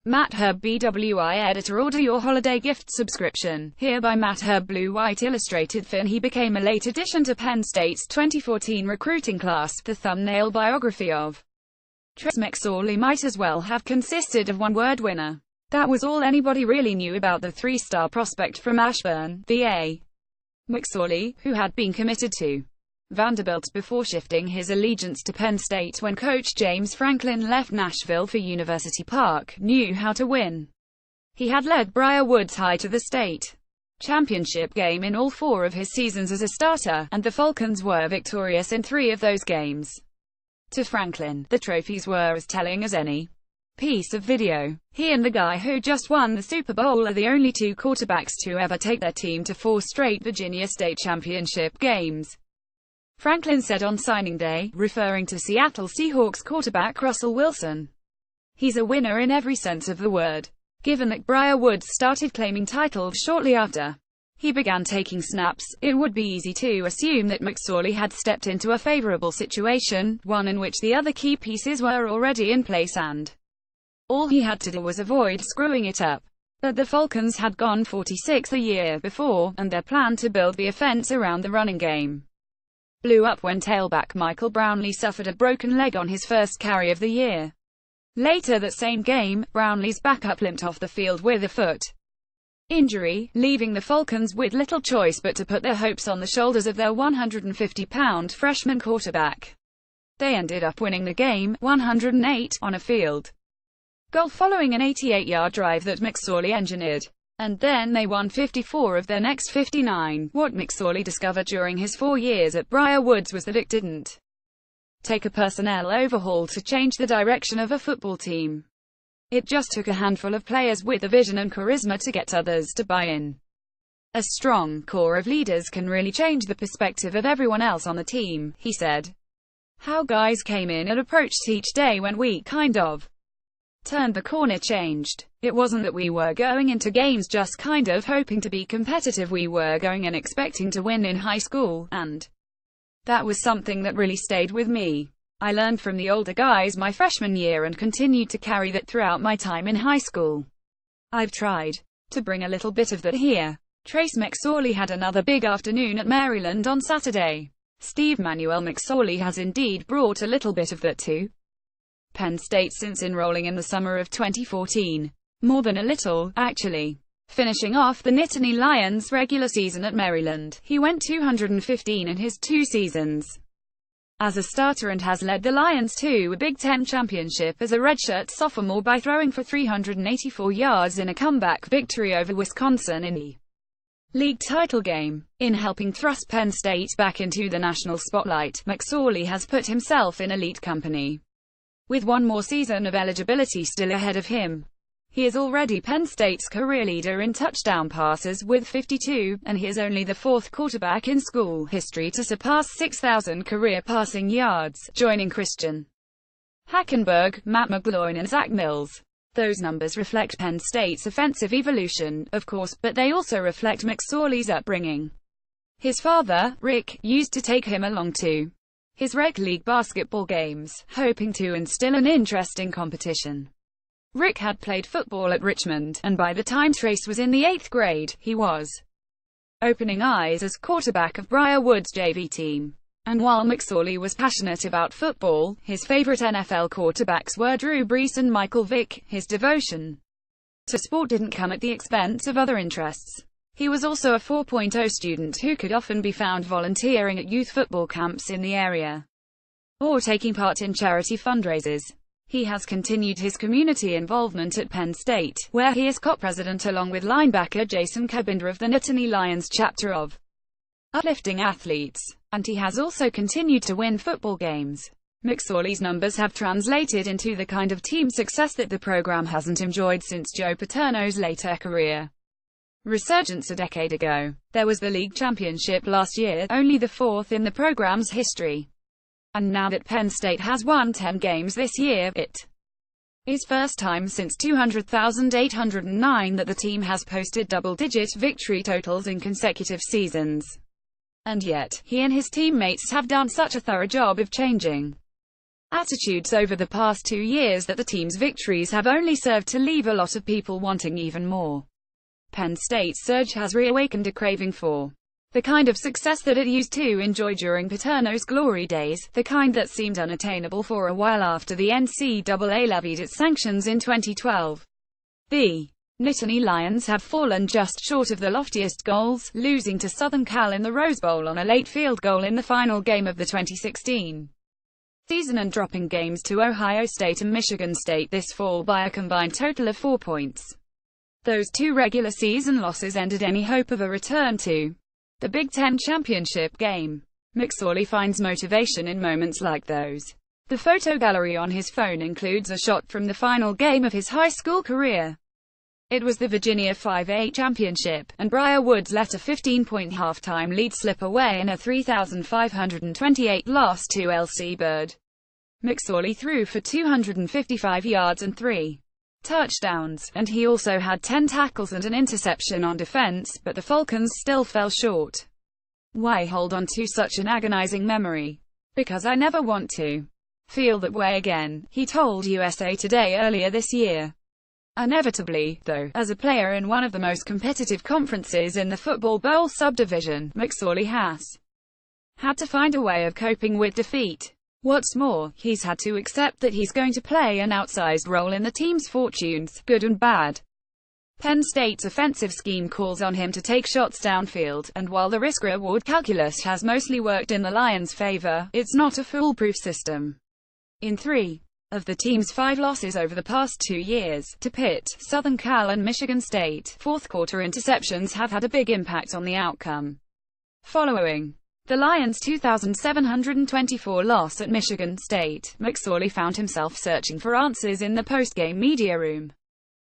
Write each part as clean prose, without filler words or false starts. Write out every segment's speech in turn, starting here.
Matt Herb BWI Editor Order your holiday gift subscription. Here by Matt HerbBlue White IllustratedWhen he became a late addition to Penn State's 2014 recruiting class. The thumbnail biography of Trace McSorley might as well have consisted of one-word winner. That was all anybody really knew about the three-star prospect from Ashburn, VA. McSorley, who had been committed to Vanderbilt before shifting his allegiance to Penn State when coach James Franklin left Nashville for University Park, knew how to win. He had led Briar Woods High to the state championship game in all 4 of his seasons as a starter, and the Falcons were victorious in 3 of those games. To Franklin, the trophies were as telling as any piece of video. He and the guy who just won the Super Bowl are the only 2 quarterbacks to ever take their team to 4 straight Virginia State championship games. Franklin said on signing day, referring to Seattle Seahawks quarterback Russell Wilson, "He's a winner in every sense of the word." Given that Briar Woods started claiming titles shortly after he began taking snaps, it would be easy to assume that McSorley had stepped into a favorable situation, one in which the other key pieces were already in place and all he had to do was avoid screwing it up. But the Falcons had gone 46 the year before, and their plan to build the offense around the running game blew up when tailback Michael Brownlee suffered a broken leg on his first carry of the year. Later that same game, Brownlee's backup limped off the field with a foot injury, leaving the Falcons with little choice but to put their hopes on the shoulders of their 150-pound freshman quarterback. They ended up winning the game, 108, on a field goal following an 88-yard drive that McSorley engineered. And then they won 54 of their next 59. What McSorley discovered during his 4 years at Briar Woods was that it didn't take a personnel overhaul to change the direction of a football team. It just took a handful of players with a vision and charisma to get others to buy in. A strong core of leaders can really change the perspective of everyone else on the team, he said. How guys came in and approached each day when we kind of turned the corner changed. It wasn't that we were going into games just kind of hoping to be competitive. We were going and expecting to win in high school, and that was something that really stayed with me. I learned from the older guys my freshman year and continued to carry that throughout my time in high school. I've tried to bring a little bit of that here. Trace McSorley had another big afternoon at Maryland on Saturday. Steve Manuel McSorley has indeed brought a little bit of that to Penn State since enrolling in the summer of 2014. More than a little, actually. Finishing off the Nittany Lions' regular season at Maryland, he went 215 in his 2 seasons as a starter and has led the Lions to a Big Ten championship as a redshirt sophomore by throwing for 384 yards in a comeback victory over Wisconsin in the league title game. In helping thrust Penn State back into the national spotlight, McSorley has put himself in elite company. With 1 more season of eligibility still ahead of him, he is already Penn State's career leader in touchdown passes with 52, and he is only the 4th quarterback in school history to surpass 6,000 career passing yards, joining Christian Hackenberg, Matt McGloin and Zach Mills. Those numbers reflect Penn State's offensive evolution, of course, but they also reflect McSorley's upbringing. His father, Rick, used to take him along to his rec league basketball games, hoping to instill an interest in competition. Rick had played football at Richmond, and by the time Trace was in the 8th grade, he was opening eyes as quarterback of Briar Woods' JV team. And while McSorley was passionate about football, his favorite NFL quarterbacks were Drew Brees and Michael Vick. His devotion to sport didn't come at the expense of other interests. He was also a 4.0 student who could often be found volunteering at youth football camps in the area, or taking part in charity fundraisers. He has continued his community involvement at Penn State, where he is co-president along with linebacker Jason Cabinder of the Nittany Lions chapter of Uplifting Athletes, and he has also continued to win football games. McSorley's numbers have translated into the kind of team success that the program hasn't enjoyed since Joe Paterno's later career resurgence a decade ago. There was the league championship last year, only the 4th in the program's history. And now that Penn State has won 10 games this year, it is first time since 200,809 that the team has posted double-digit victory totals in consecutive seasons. And yet, he and his teammates have done such a thorough job of changing attitudes over the past 2 years that the team's victories have only served to leave a lot of people wanting even more. Penn State's surge has reawakened a craving for the kind of success that it used to enjoy during Paterno's glory days, the kind that seemed unattainable for a while after the NCAA levied its sanctions in 2012. The Nittany Lions have fallen just short of the loftiest goals, losing to Southern Cal in the Rose Bowl on a late field goal in the final game of the 2016 season and dropping games to Ohio State and Michigan State this fall by a combined total of 4 points. Those two regular season losses ended any hope of a return to the Big Ten championship game. McSorley finds motivation in moments like those. The photo gallery on his phone includes a shot from the final game of his high school career. It was the Virginia 5A championship, and Briar Woods let a 15-point halftime lead slip away in a 3,528 loss to LC Bird. McSorley threw for 255 yards and 3 touchdowns, and he also had 10 tackles and an interception on defense, but the Falcons still fell short. Why hold on to such an agonizing memory? Because I never want to feel that way again, he told USA Today earlier this year. Inevitably, though, as a player in one of the most competitive conferences in the Football Bowl subdivision, McSorley has had to find a way of coping with defeat. What's more, he's had to accept that he's going to play an outsized role in the team's fortunes, good and bad. Penn State's offensive scheme calls on him to take shots downfield, and while the risk-reward calculus has mostly worked in the Lions' favor, it's not a foolproof system. In 3 of the team's 5 losses over the past 2 years, to Pitt, Southern Cal and Michigan State, fourth-quarter interceptions have had a big impact on the outcome. Following the Lions' 2,724 loss at Michigan State, McSorley found himself searching for answers in the post-game media room.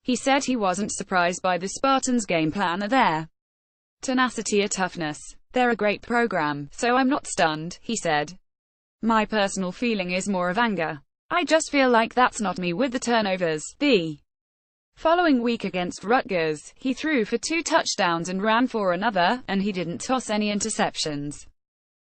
He said he wasn't surprised by the Spartans' game plan or their tenacity or toughness. They're a great program, so I'm not stunned, he said. My personal feeling is more of anger. I just feel like that's not me with the turnovers. The following week against Rutgers, he threw for 2 touchdowns and ran for another, and he didn't toss any interceptions.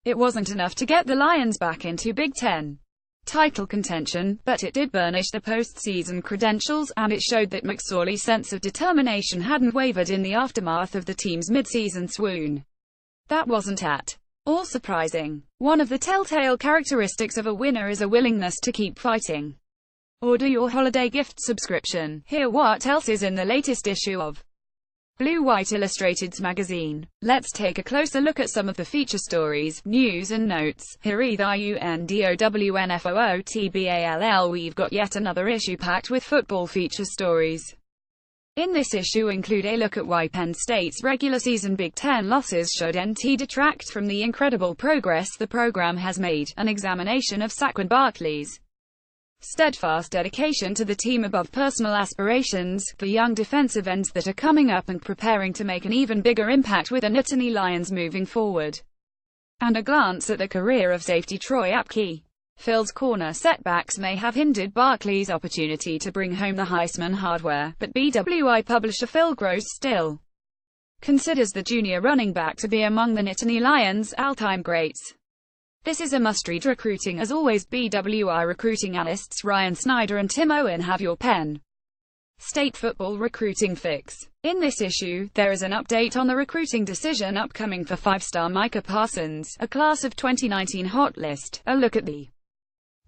It wasn't enough to get the Lions back into Big Ten title contention, but it did burnish the postseason credentials, and it showed that McSorley's sense of determination hadn't wavered in the aftermath of the team's mid-season swoon. That wasn't at all surprising. One of the telltale characteristics of a winner is a willingness to keep fighting. Order your holiday gift subscription. Hear what else is in the latest issue of Blue White Illustrated's magazine. Let's take a closer look at some of the feature stories, news and notes. HerbBWI We've got yet another issue packed with football feature stories. In this issue include a look at why Penn State's regular season Big Ten losses should NT detract from the incredible progress the program has made, an examination of Saquon Barkley's steadfast dedication to the team above personal aspirations, the young defensive ends that are coming up and preparing to make an even bigger impact with the Nittany Lions moving forward, and a glance at the career of safety Troy Apke. Phil's corner setbacks may have hindered Barkley's opportunity to bring home the Heisman hardware, but BWI publisher Phil Gross still considers the junior running back to be among the Nittany Lions' all-time greats. This is a must-read recruiting as always. BWI recruiting analysts Ryan Snyder and Tim Owen have your Penn State football recruiting fix. In this issue, there is an update on the recruiting decision upcoming for 5-star Micah Parsons, a class of 2019 hot list, a look at the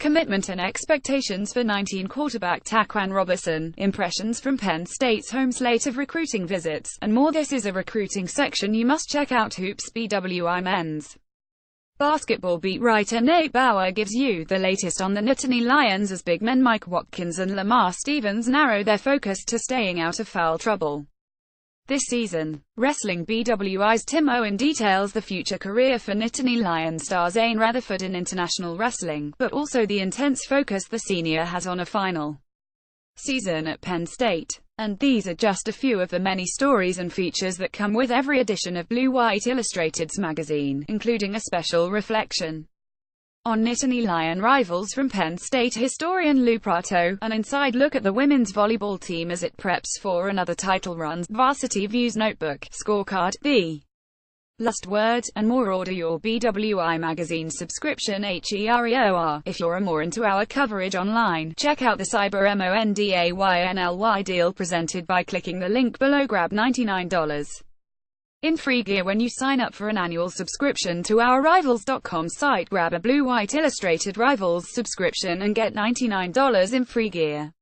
commitment and expectations for 19 quarterback Taquan Robertson, impressions from Penn State's home slate of recruiting visits, and more. This is a recruiting section you must check out. Hoops BWI men's basketball beat writer Nate Bauer gives you the latest on the Nittany Lions as big men Mike Watkins and Lamar Stevens narrow their focus to staying out of foul trouble this season. Wrestling BWI's Tim Owen details the future career for Nittany Lions star Zane Rutherford in international wrestling, but also the intense focus the senior has on a final season at Penn State. And these are just a few of the many stories and features that come with every edition of Blue White Illustrated's magazine, including a special reflection on Nittany Lion rivals from Penn State historian Lou Prato, an inside look at the women's volleyball team as it preps for another title run, Varsity Views Notebook, Scorecard, the Last Word, and more. Order your BWI magazine subscription HEREOR. If you're more into our coverage online, check out the Cyber MONDAYNLY deal presented by clicking the link below. Grab $99 in free gear when you sign up for an annual subscription to our Rivals.com site. Grab a blue-white illustrated Rivals subscription and get $99 in free gear.